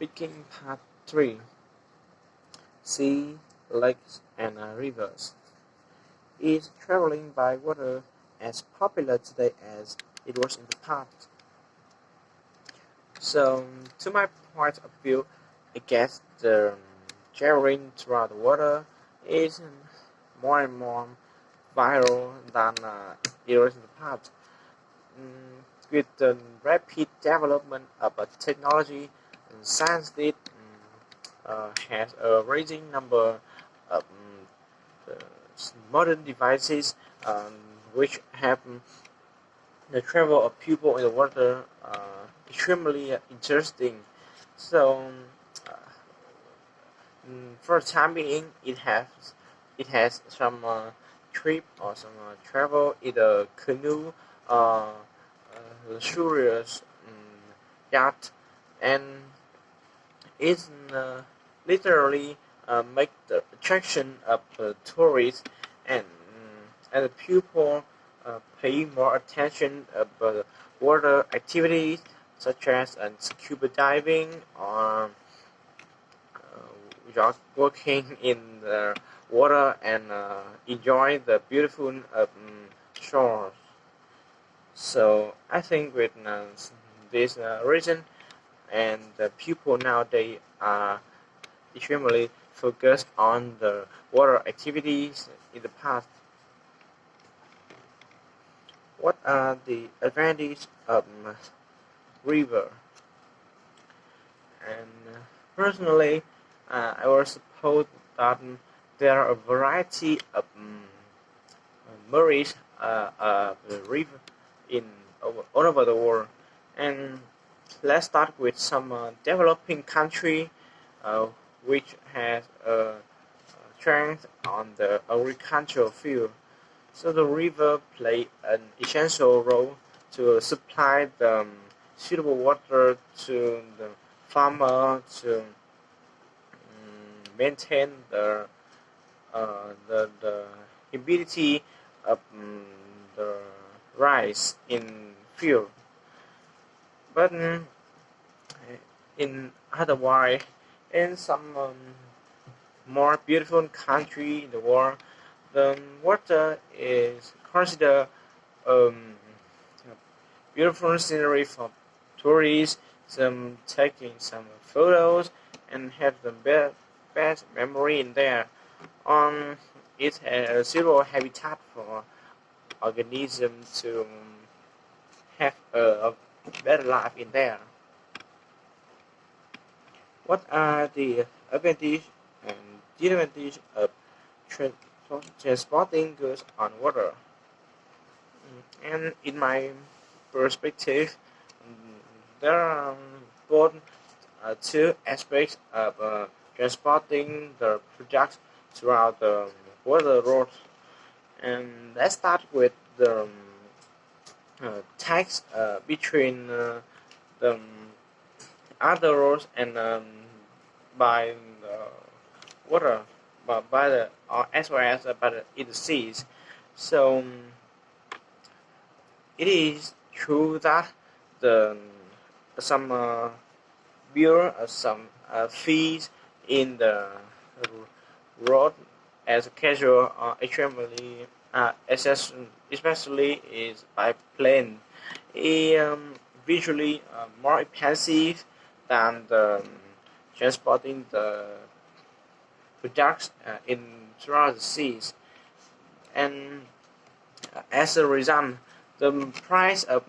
Speaking Part 3: Sea, Lakes, and Rivers. Is traveling by water as popular today as it was in the past? So, to my point of view, I guess the traveling throughout the water is more and more viral than it was in the past. With the rapid development of technology and science, it has a rising number of the modern devices which have the travel of people in the water extremely interesting. So, uh, for the time being, it has some trip or some travel in a canoe, luxurious yacht, and it's literally make the attraction of tourists, and and the people pay more attention about water activities such as scuba diving or just walking in the water and enjoy the beautiful shores. So I think with this reason, and the people nowadays are extremely focused on the water activities in the past. What are the advantages of river? And personally, I will suppose that there are a variety of marine river in all over the world. And let's start with some developing country uh, which has strength on the agricultural field. So the river play an essential role to supply the suitable water to the farmer to maintain the ability of the rice in field. But in otherwise, in some more beautiful country in the world, the water is considered um, beautiful scenery for tourists, some taking some photos and have the best memory in there. Um, it has a suitable habitat for organisms to have a better life in there. What are the advantages and disadvantages of transporting goods on water? And in my perspective, there are both two aspects of transporting the products throughout the water route. And let's start with the tax between the other roads and by the water, by the as well as by the seas. So it is true that the some bill some fees in the road as casual extremely especially is by plane. It visually more expensive than the transporting the products in throughout the seas, and as a result, the price of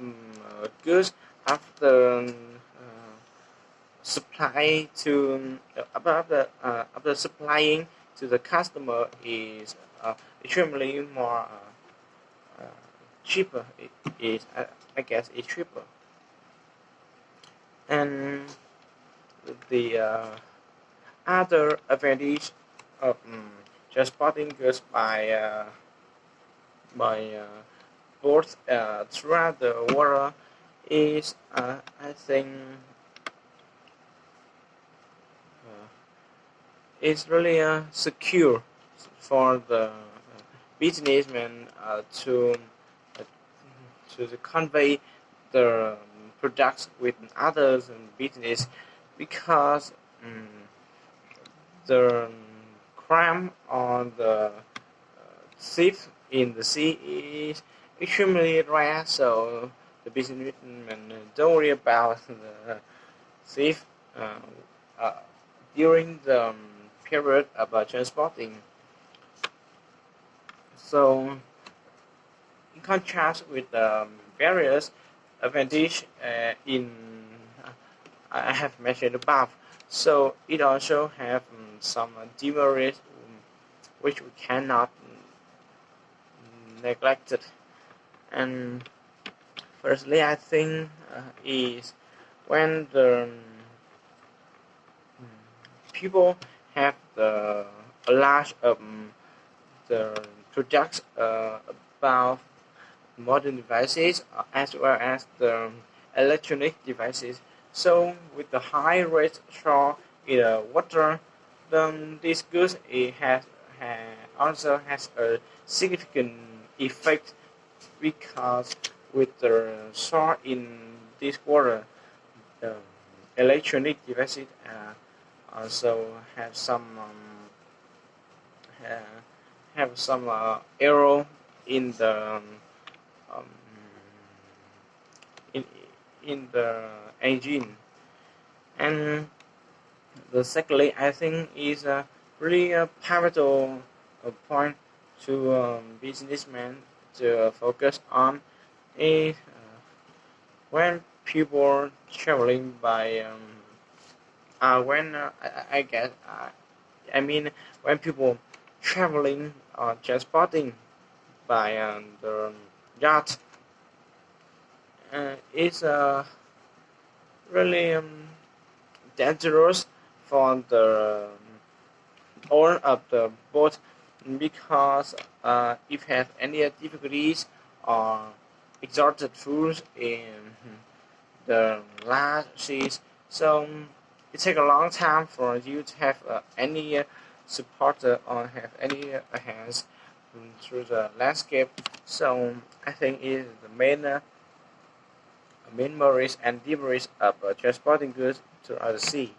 goods after supply to after supplying to the customer is extremely more uh, cheaper. It is I guess it's cheaper, and the other advantage of transporting goods by boat throughout the water is I think uh, it's really secure for the businessmen uh, to convey the products with others and business because the crime on the thief in the sea is extremely rare, so the businessmen don't worry about the thief uh, uh, during the period of transporting. So, in contrast with the various advantages in I have mentioned above, so it also have some demerits which we cannot neglect it. And firstly, I think is when the people have the a large the products about modern devices as well as the electronic devices. So with the high rate short in the water, then this goods it also has a significant effect because with the salt in this water, the electronic devices also uh, have some error in the um, in in the engine. And the secondly, I think is really a pivotal point to businessmen to focus on is when people traveling by when I guess I mean when people traveling or transporting by the yacht is really dangerous for the owner of the boat because if have any difficulties or exerted force in the large seas, so it takes a long time for you to have any support or have any hands through the landscape. So I think it is the main merits and demerits of transporting goods throughout the sea.